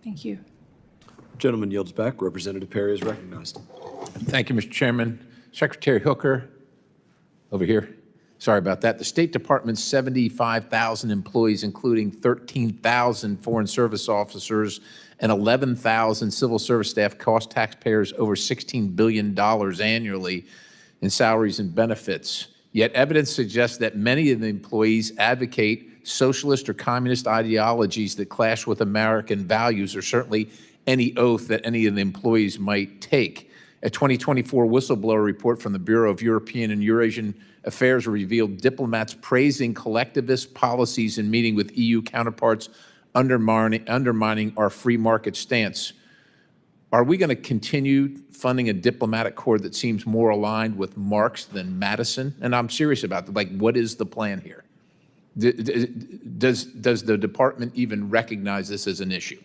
Thank you. Gentleman yields back. Representative Perry is recognized. Thank you, Mr. Chairman. Secretary Hooker, over here. Sorry about that. The State Department's 75,000 employees, including 13,000 Foreign Service officers and 11,000 civil service staff, cost taxpayers over $16 billion annually in salaries and benefits. Yet evidence suggests that many of the employees advocate socialist or communist ideologies that clash with American values, or certainly any oath that any of the employees might take. A 2024 whistleblower report from the Bureau of European and Eurasian Affairs revealed diplomats praising collectivist policies in meeting with EU counterparts, undermining our free market stance. Are we going to continue funding a diplomatic corps that seems more aligned with Marx than Madison? And I'm serious about that. Like, what is the plan here? Does the department even recognize this as an issue?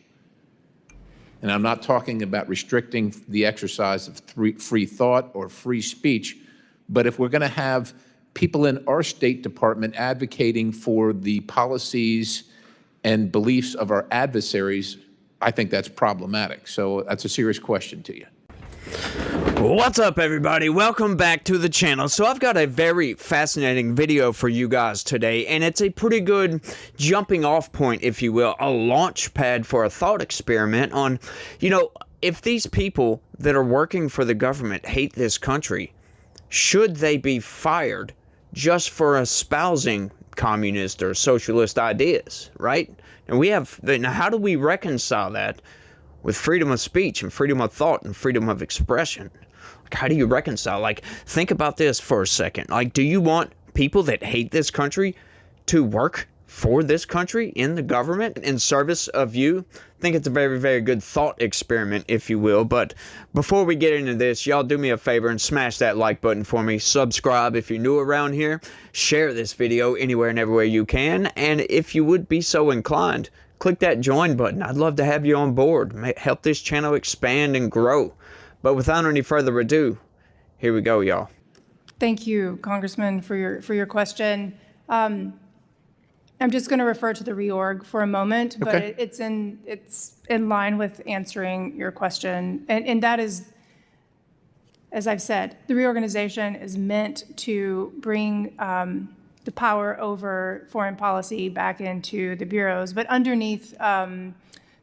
And I'm not talking about restricting the exercise of free thought or free speech, but if we're going to have people in our State Department advocating for the policies and beliefs of our adversaries, I think that's problematic. So that's a serious question to you. What's up, everybody? Welcome back to the channel. So I've got a very fascinating video for you guys today, and it's a pretty good jumping off point, if you will, a launch pad for a thought experiment on, if these people that are working for the government hate this country, should they be fired just for espousing communist or socialist ideas, right? And now how do we reconcile that with freedom of speech and freedom of thought and freedom of expression? Like, how do you reconcile? Like, think about this for a second. Like, do you want people that hate this country to work for this country in the government in service of you? I think it's a very, very good thought experiment, if you will. But before we get into this, y'all do me a favor and smash that like button for me. Subscribe if you're new around here. Share this video anywhere and everywhere you can. And if you would be so inclined, click that join button. I'd love to have you on board. Help this channel expand and grow. But without any further ado, here we go, y'all. Thank you, Congressman, for your question. I'm just going to refer to the reorg for a moment, but Okay. it's in line with answering your question, and that is, as I've said, the reorganization is meant to bring the power over foreign policy back into the bureaus, but underneath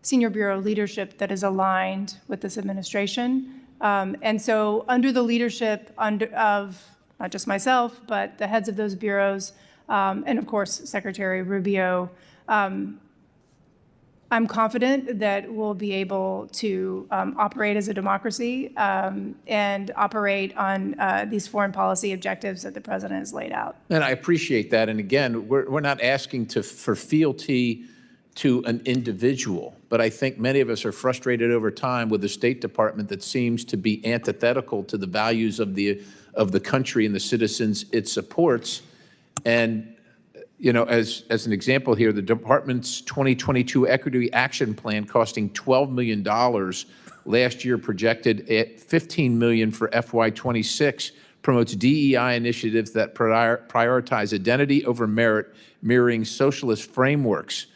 senior bureau leadership that is aligned with this administration. And so under the leadership of not just myself, but the heads of those bureaus, and of course, Secretary Rubio, I'm confident that we'll be able to operate as a democracy and operate on these foreign policy objectives that the president has laid out. And I appreciate that. And again, we're not asking for fealty to an individual, but I think many of us are frustrated over time with the State Department that seems to be antithetical to the values of the country and the citizens it supports. And as an example here, the department's 2022 Equity Action Plan, costing $12 million last year, projected at $15 million for FY26, promotes DEI initiatives that prioritize identity over merit, mirroring socialist frameworks.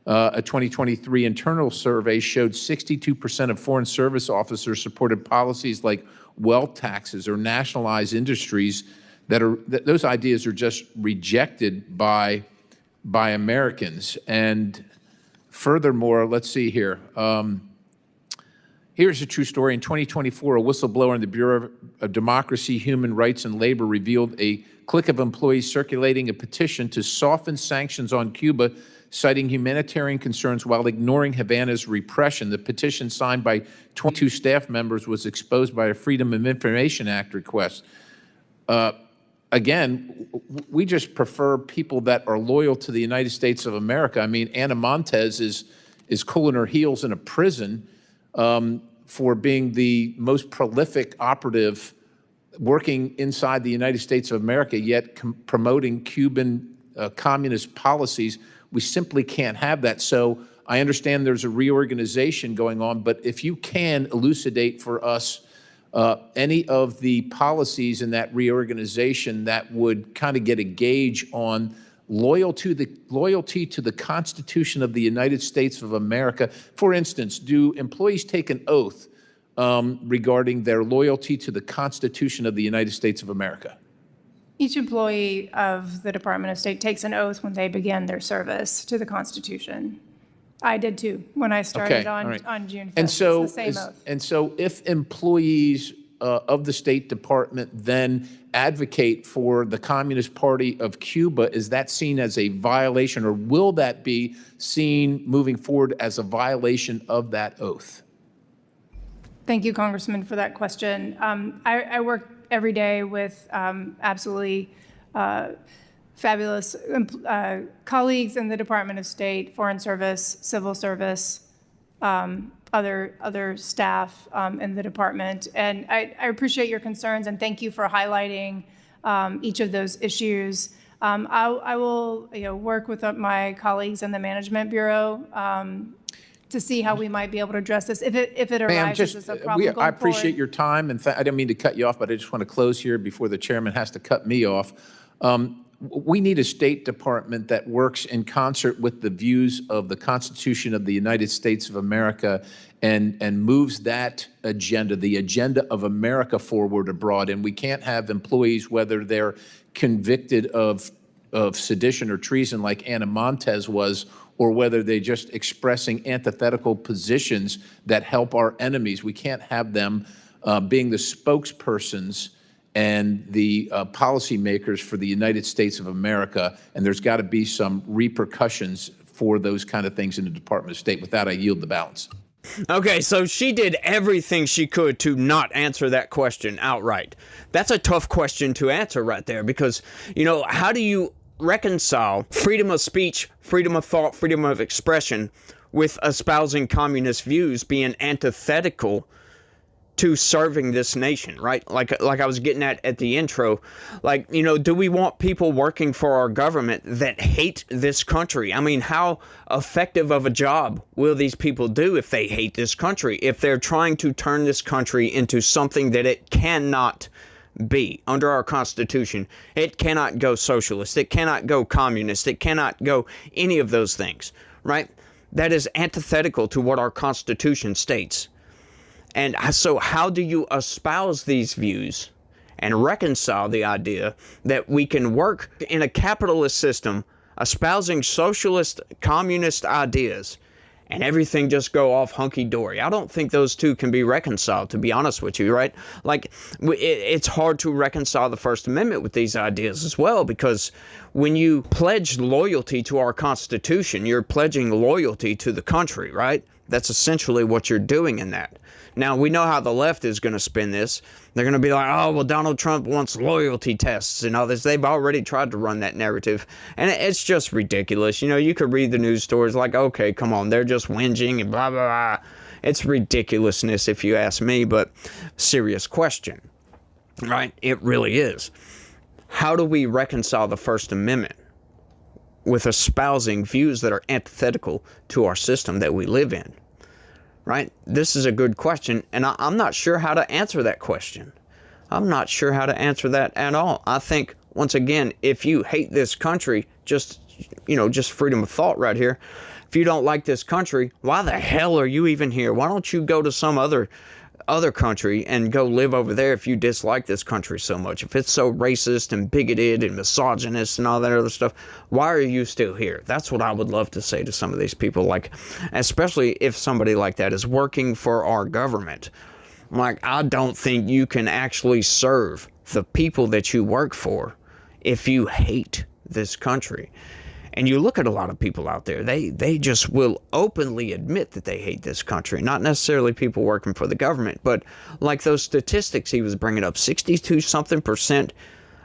A 2023 internal survey showed 62% of Foreign Service officers supported policies like wealth taxes or nationalized industries. Those ideas are just rejected by Americans. And furthermore, let's see here. Here's a true story. In 2024, a whistleblower in the Bureau of Democracy, Human Rights, and Labor revealed a clique of employees circulating a petition to soften sanctions on Cuba, citing humanitarian concerns while ignoring Havana's repression. The petition, signed by 22 staff members, was exposed by a Freedom of Information Act request. Again, we just prefer people that are loyal to the United States of America. I mean, Ana Montes is cooling her heels in a prison for being the most prolific operative working inside the United States of America, yet promoting Cuban communist policies. We simply can't have that. So I understand there's a reorganization going on, but if you can elucidate for us any of the policies in that reorganization that would kind of get a gauge on loyalty to the Constitution of the United States of America? For instance, do employees take an oath regarding their loyalty to the Constitution of the United States of America? Each employee of the Department of State takes an oath when they begin their service to the Constitution. I did too, when I started all right. on June 5th. And so, It's the same oath. and so if employees of the State Department then advocate for the Communist Party of Cuba, is that seen as a violation, or will that be seen moving forward as a violation of that oath? Thank you, Congressman, for that question. I work every day with absolutely fabulous colleagues in the Department of State, Foreign Service, Civil Service, other staff in the department. And I appreciate your concerns, and thank you for highlighting each of those issues. I will work with my colleagues in the Management Bureau to see how we might be able to address this if it arises as a problem going I appreciate forward. your time, and I didn't mean to cut you off, but I just want to close here before the chairman has to cut me off. We need a State Department that works in concert with the views of the Constitution of the United States of America and moves that agenda, the agenda of America, forward abroad. And we can't have employees, whether they're convicted of sedition or treason like Ana Montez was, or whether they're just expressing antithetical positions that help our enemies. We can't have them being the spokespersons and the policymakers for the United States of America, and there's got to be some repercussions for those kind of things in the Department of State. With that, I yield the balance. Okay, so she did everything she could to not answer that question outright. That's a tough question to answer right there, because, how do you reconcile freedom of speech, freedom of thought, freedom of expression with espousing communist views being antithetical to serving this nation, right? Like I was getting at the intro, do we want people working for our government that hate this country? I mean, how effective of a job will these people do if they hate this country, if they're trying to turn this country into something that it cannot be under our Constitution? It cannot go socialist. It cannot go communist. It cannot go any of those things, right? That is antithetical to what our Constitution states. And so how do you espouse these views and reconcile the idea that we can work in a capitalist system espousing socialist, communist ideas and everything just go off hunky-dory? I don't think those two can be reconciled, to be honest with you, right? It's hard to reconcile the First Amendment with these ideas as well, because when you pledge loyalty to our Constitution, you're pledging loyalty to the country, right? That's essentially what you're doing in that. Now, we know how the left is going to spin this. They're going to be like, oh, well, Donald Trump wants loyalty tests and all this. They've already tried to run that narrative, and it's just ridiculous. You could read the news stories like, okay, come on, they're just whinging and blah, blah, blah. It's ridiculousness if you ask me, but serious question, right? It really is. How do we reconcile the First Amendment with espousing views that are antithetical to our system that we live in? Right? This is a good question, and I'm not sure how to answer that question. I'm not sure how to answer that at all. I think, once again, if you hate this country, just freedom of thought right here. If you don't like this country, why the hell are you even here? Why don't you go to some other country and go live over there if you dislike this country so much? If it's so racist and bigoted and misogynist and all that other stuff, why are you still here? That's what I would love to say to some of these people, especially if somebody like that is working for our government. I don't think you can actually serve the people that you work for if you hate this country. And you look at a lot of people out there, they just will openly admit that they hate this country. Not necessarily people working for the government, but like those statistics he was bringing up, 62-something%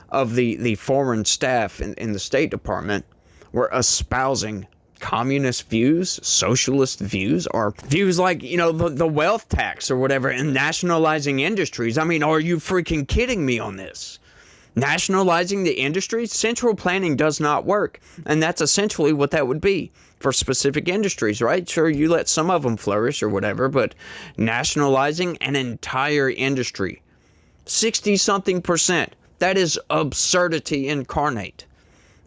of the foreign staff in the State Department were espousing communist views, socialist views, or views like, the wealth tax or whatever, and nationalizing industries. I mean, are you freaking kidding me on this? Nationalizing the industry? Central planning does not work. And that's essentially what that would be for specific industries, right? Sure, you let some of them flourish or whatever, but nationalizing an entire industry, 60-something%, that is absurdity incarnate.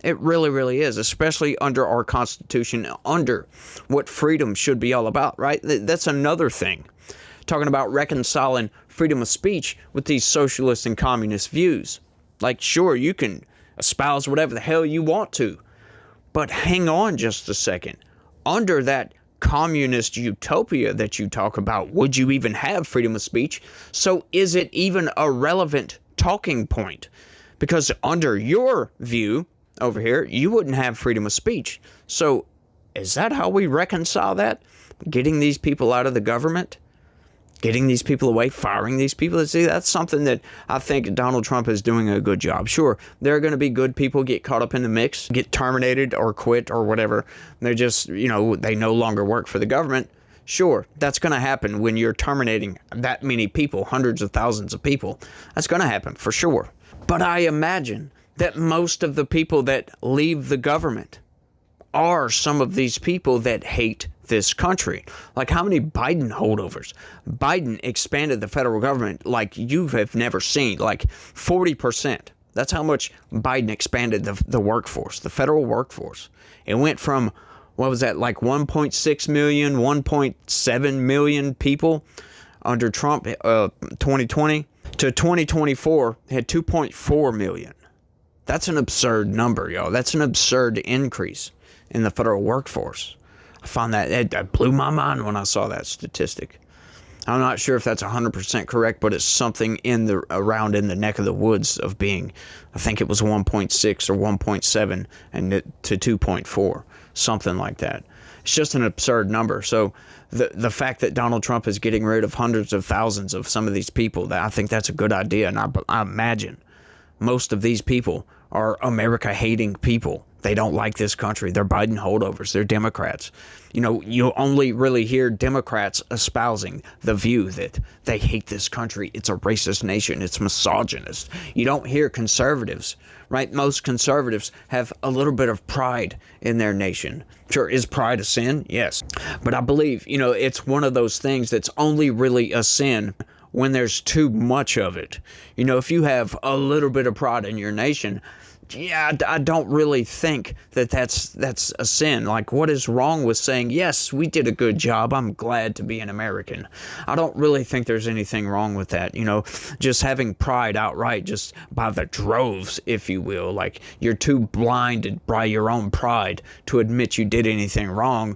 It really, really is, especially under our Constitution, under what freedom should be all about, right? That's another thing. Talking about reconciling freedom of speech with these socialist and communist views. Like, sure, you can espouse whatever the hell you want to, but hang on just a second. Under that communist utopia that you talk about, would you even have freedom of speech? So is it even a relevant talking point? Because under your view over here, you wouldn't have freedom of speech. So is that how we reconcile that? Getting these people out of the government? Getting these people away, firing these people? See, that's something that I think Donald Trump is doing a good job. Sure, there are going to be good people get caught up in the mix, get terminated or quit or whatever. They're just, they no longer work for the government. Sure, that's going to happen when you're terminating that many people, hundreds of thousands of people. That's going to happen for sure. But I imagine that most of the people that leave the government are some of these people that hate this country. Like, how many Biden holdovers? Biden expanded the federal government like you have never seen, like 40%. That's how much Biden expanded the workforce, the federal workforce. It went from, what was that, like 1.6 million, 1.7 million people under Trump 2020 to 2024 had 2.4 million. That's an absurd number, y'all. That's an absurd increase in the federal workforce. I found that it blew my mind when I saw that statistic. I'm not sure if that's 100% correct, but it's something around in the neck of the woods of being, I think it was 1.6 or 1.7 and to 2.4, something like that. It's just an absurd number. So the fact that Donald Trump is getting rid of hundreds of thousands of some of these people, I think that's a good idea. And I imagine most of these people are America-hating people. They don't like this country. They're Biden holdovers. They're Democrats. You only really hear Democrats espousing the view that they hate this country. It's a racist nation. It's misogynist. You don't hear conservatives, right? Most conservatives have a little bit of pride in their nation. Sure, is pride a sin? Yes. But I believe, it's one of those things that's only really a sin when there's too much of it. If you have a little bit of pride in your nation, yeah, I don't really think that's a sin. Like, what is wrong with saying, yes, we did a good job, I'm glad to be an American? I don't really think there's anything wrong with that. Just having pride outright, just by the droves, if you will. Like, you're too blinded by your own pride to admit you did anything wrong.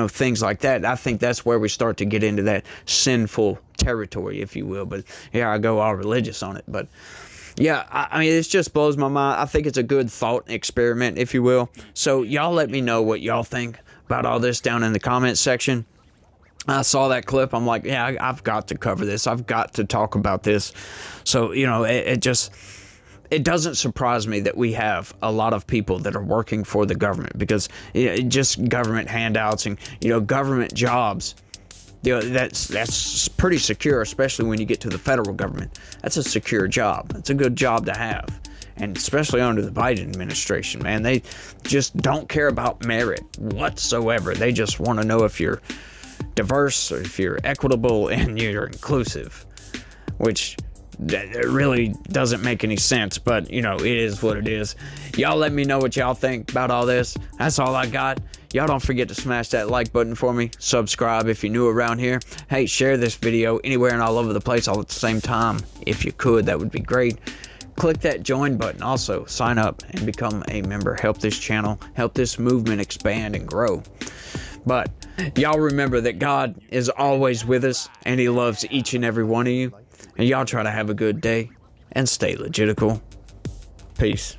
Things like that. I think that's where we start to get into that sinful territory, if you will. But yeah, I go all religious on it. But yeah, I mean, it just blows my mind. I think it's a good thought experiment, if you will. So y'all let me know what y'all think about all this down in the comments section. I saw that clip. I'm like, yeah, I've got to cover this. I've got to talk about this. So, it doesn't surprise me that we have a lot of people that are working for the government, because just government handouts and, government jobs. That's pretty secure, especially when you get to the federal government. That's a secure job. That's a good job to have. And especially under the Biden administration, man, they just don't care about merit whatsoever. They just want to know if you're diverse or if you're equitable and you're inclusive, which it really doesn't make any sense, but it is what it is. Y'all let me know what y'all think about all this. That's all I got. Y'all don't forget to smash that like button for me. Subscribe if you're new around here. Hey, share this video anywhere and all over the place all at the same time. If you could, that would be great. Click that join button. Also, sign up and become a member. Help this channel, help this movement expand and grow. But y'all remember that God is always with us, and He loves each and every one of you. And y'all try to have a good day and stay legitical. Peace.